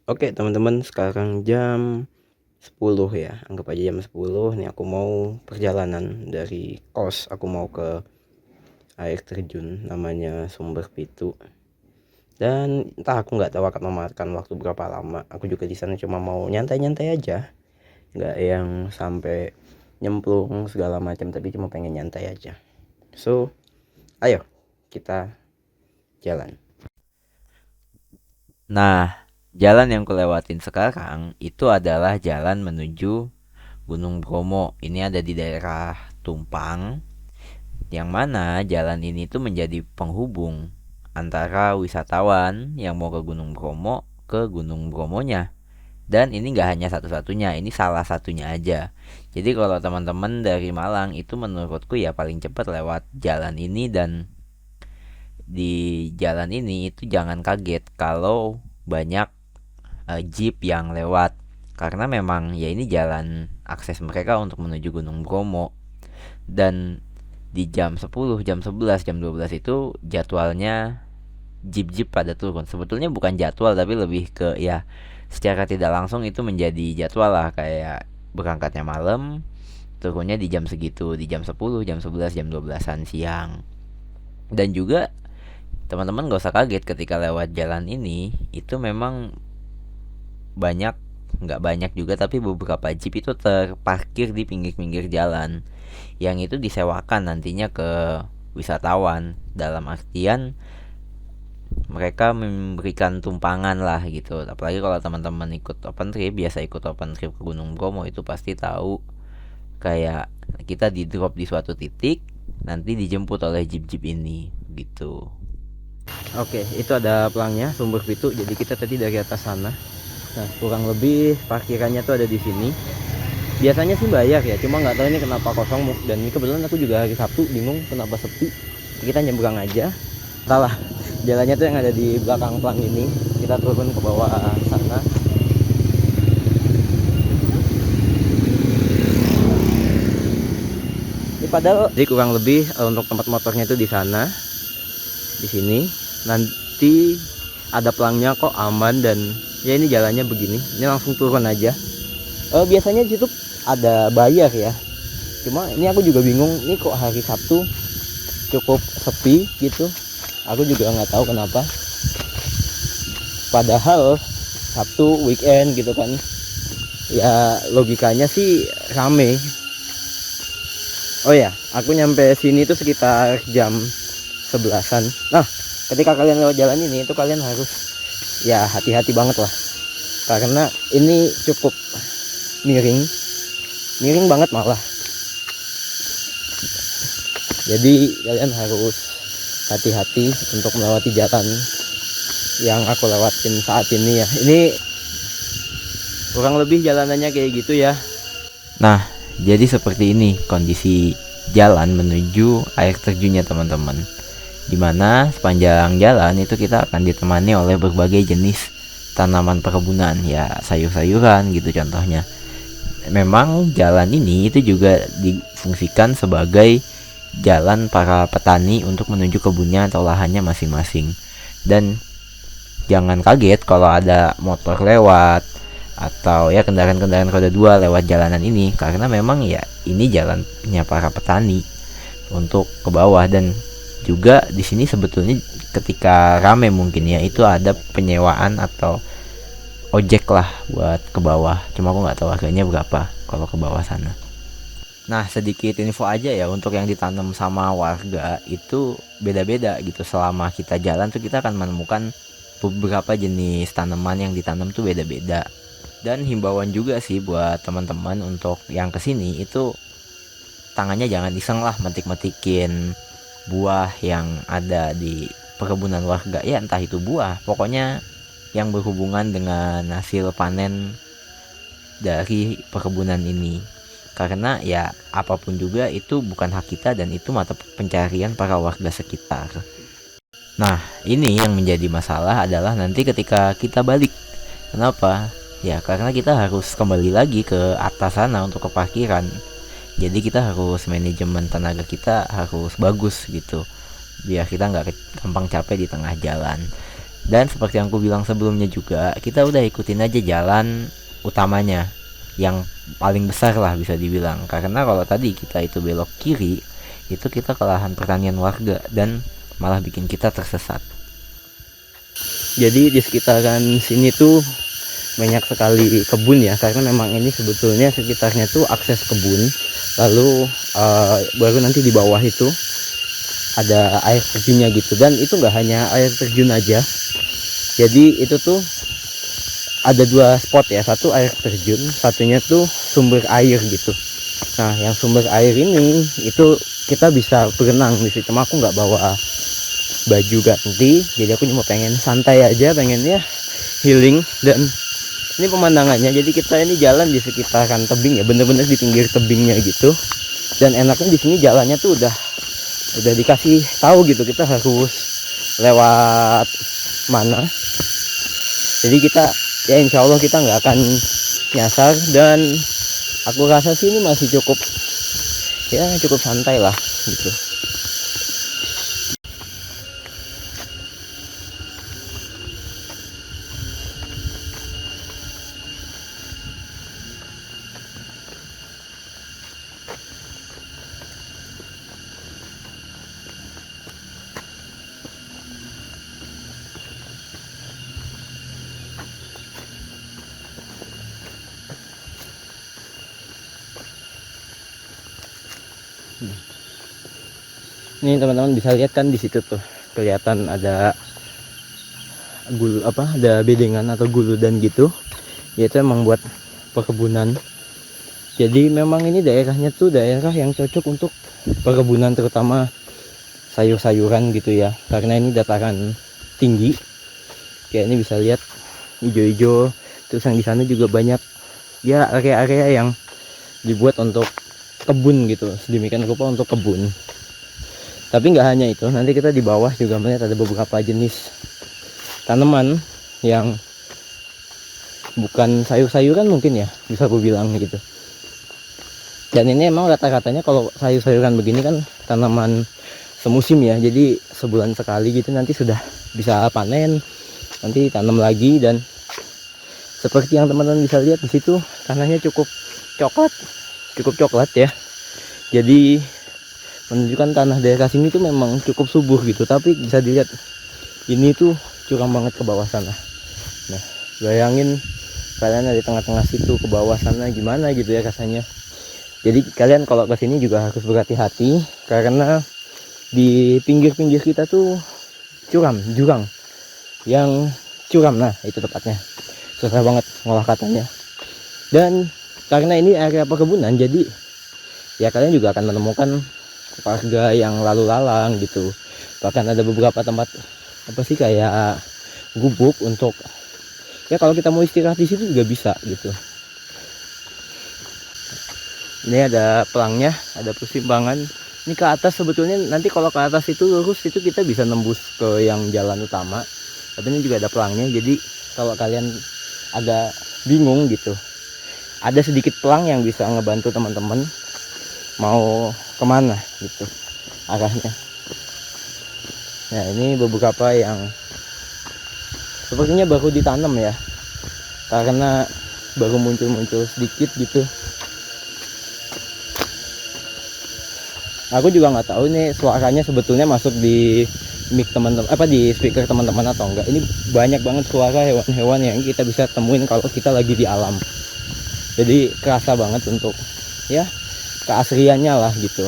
Oke teman-teman, sekarang jam 10 ya, anggap aja jam 10 nih. Aku mau perjalanan dari kos, aku mau ke air terjun namanya Sumber Pitu. Dan entah, aku nggak tahu akan memakan waktu berapa lama. Aku juga di sana cuma mau nyantai-nyantai aja, nggak yang sampai nyemplung segala macam, tapi cuma pengen nyantai aja. So, ayo kita jalan. Nah, jalan yang kulewatin sekarang itu adalah jalan menuju Gunung Bromo. Ini ada di daerah Tumpang, yang mana jalan ini tuh menjadi penghubung antara wisatawan yang mau ke Gunung Bromo ke Gunung Bromonya. Dan ini nggak hanya satu-satunya, ini salah satunya aja. Jadi kalau teman-teman dari Malang itu menurutku ya paling cepat lewat jalan ini. Dan di jalan ini itu jangan kaget kalau banyak jeep yang lewat, karena memang ya ini jalan akses mereka untuk menuju Gunung Bromo. Dan di jam 10, jam 11, jam 12 itu jadwalnya jeep-jeep pada turun. Sebetulnya bukan jadwal tapi lebih ke ya secara tidak langsung itu menjadi jadwal lah, kayak berangkatnya malam, turunnya di jam segitu, di jam 10, jam 11, jam 12-an siang. Dan juga teman-teman gak usah kaget ketika lewat jalan ini, itu memang banyak, nggak banyak juga tapi beberapa jeep itu terparkir di pinggir-pinggir jalan, yang itu disewakan nantinya ke wisatawan, dalam artian mereka memberikan tumpangan lah gitu. Apalagi kalau teman-teman ikut open trip, biasa ikut open trip ke Gunung Bromo, itu pasti tahu kayak kita di drop di suatu titik, nanti dijemput oleh jeep-jeep ini gitu. Oke, itu ada pelangnya Sumber Pitu. Jadi kita tadi dari atas sana. Nah, kurang lebih parkirannya tuh ada di sini. Biasanya sih bayar ya, cuma nggak tahu ini kenapa kosong. Dan ini kebetulan aku juga hari Sabtu bingung kenapa sepi. Kita nyebrang aja. Salah, jalannya tuh yang ada di belakang pelang ini. Kita turun ke bawah sana. Ini padahal jadi kurang lebih untuk tempat motornya itu di sana, di sini. Nanti ada pelangnya kok, aman. Dan ya ini jalannya begini. Ini langsung turun aja. Biasanya di situ ada bayar ya. Cuma ini aku juga bingung, ini kok hari Sabtu cukup sepi gitu. Aku juga nggak tahu kenapa. Padahal Sabtu weekend gitu kan. Ya logikanya sih rame. Oh ya, aku nyampe sini tuh sekitar jam 11-an. Nah, ketika kalian lewat jalan ini itu kalian harus ya hati-hati banget lah. Karena ini cukup miring. Miring banget malah. Jadi kalian harus hati-hati untuk melewati jalan yang aku lewatin saat ini ya. Ini kurang lebih jalanannya kayak gitu ya. Nah, jadi seperti ini kondisi jalan menuju air terjunnya teman-teman. Dimana sepanjang jalan itu kita akan ditemani oleh berbagai jenis tanaman perkebunan, ya sayur-sayuran gitu contohnya. Memang jalan ini itu juga difungsikan sebagai jalan para petani untuk menuju kebunnya atau lahannya masing-masing. Dan jangan kaget kalau ada motor lewat atau ya kendaraan-kendaraan roda dua lewat jalanan ini, karena memang ya ini jalannya para petani untuk ke bawah. Dan juga di sini sebetulnya ketika rame mungkin ya itu ada penyewaan atau ojek lah buat ke bawah, cuma aku nggak tahu harganya berapa kalau ke bawah sana. Nah, sedikit info aja ya, untuk yang ditanam sama warga itu beda-beda gitu. Selama kita jalan tuh kita akan menemukan beberapa jenis tanaman yang ditanam tuh beda-beda. Dan himbauan juga sih buat teman-teman untuk yang kesini itu tangannya jangan iseng lah metik-metikin buah yang ada di perkebunan warga. Ya entah itu buah, pokoknya yang berhubungan dengan hasil panen dari perkebunan ini. Karena ya apapun juga itu bukan hak kita dan itu mata pencarian para warga sekitar. Nah, ini yang menjadi masalah adalah nanti ketika kita balik. Kenapa? Ya karena kita harus kembali lagi ke atas sana untuk ke parkiran. Jadi kita harus manajemen tenaga kita harus bagus gitu, biar kita nggak gampang capek di tengah jalan. Dan seperti yang aku bilang sebelumnya juga, kita udah ikutin aja jalan utamanya yang paling besar lah bisa dibilang. Karena kalau tadi kita itu belok kiri, itu kita ke lahan pertanian warga dan malah bikin kita tersesat. Jadi di sekitaran sini tuh banyak sekali kebun ya, karena memang ini sebetulnya sekitarnya tuh akses kebun. Lalu baru nanti di bawah itu ada air terjunnya gitu, dan itu nggak hanya air terjun aja. Jadi itu tuh ada dua spot ya, satu air terjun, satunya tuh sumber air gitu. Nah yang sumber air ini itu kita bisa berenang di situ. Cuma aku nggak bawa baju ganti, jadi aku cuma pengen santai aja, pengen ya healing. Dan ini pemandangannya, jadi kita ini jalan di sekitaran tebing ya, bener-bener di pinggir tebingnya gitu. Dan enaknya di sini jalannya tuh udah dikasih tahu gitu, kita harus lewat mana. Jadi kita ya insya Allah kita nggak akan nyasar, dan aku rasa sih ini masih cukup santai lah gitu. Ini teman-teman bisa lihat kan di situ tuh kelihatan ada ada bedengan atau guludan gitu. Yaitu emang buat perkebunan. Jadi memang ini daerahnya tuh daerah yang cocok untuk perkebunan, terutama sayur-sayuran gitu ya. Karena ini dataran tinggi. Kayak ini bisa lihat hijau-hijau. Terus yang di sana juga banyak ya area-area yang dibuat untuk kebun gitu, sedemikian rupa untuk kebun. Tapi nggak hanya itu, nanti kita di bawah juga melihat ada beberapa jenis tanaman yang bukan sayur-sayuran mungkin ya, bisa aku bilang gitu. Dan ini emang rata-ratanya kalau sayur-sayuran begini kan tanaman semusim ya, jadi sebulan sekali gitu nanti sudah bisa panen, nanti tanam lagi. Dan seperti yang teman-teman bisa lihat di situ, tanahnya cukup coklat ya. Jadi menunjukkan tanah daerah sini tuh memang cukup subur gitu. Tapi bisa dilihat ini tuh curam banget ke bawah sana. Nah bayangin kalian ada di tengah-tengah situ, ke bawah sana gimana gitu ya rasanya. Jadi kalian kalau kesini juga harus berhati-hati, karena di pinggir-pinggir kita tuh jurang yang curam. Nah itu tepatnya, susah banget ngolah katanya. Dan karena ini area perkebunan, jadi ya kalian juga akan menemukan warga yang lalu lalang gitu. Bahkan ada beberapa tempat kayak gubuk untuk ya kalau kita mau istirahat di situ juga bisa gitu. Ini ada pelangnya, ada persimpangan. Ini ke atas sebetulnya, nanti kalau ke atas itu lurus itu kita bisa nembus ke yang jalan utama. Tapi ini juga ada pelangnya, jadi kalau kalian agak bingung gitu, ada sedikit pelang yang bisa ngebantu teman-teman mau kemana gitu arahnya. Nah ini beberapa yang sepertinya baru ditanam ya, karena baru muncul sedikit gitu. Aku juga nggak tahu ini suaranya sebetulnya masuk di mic teman-teman, di speaker teman-teman atau enggak. Ini banyak banget suara hewan-hewan yang kita bisa temuin kalau kita lagi di alam. Jadi kerasa banget untuk ya keasriannya lah gitu.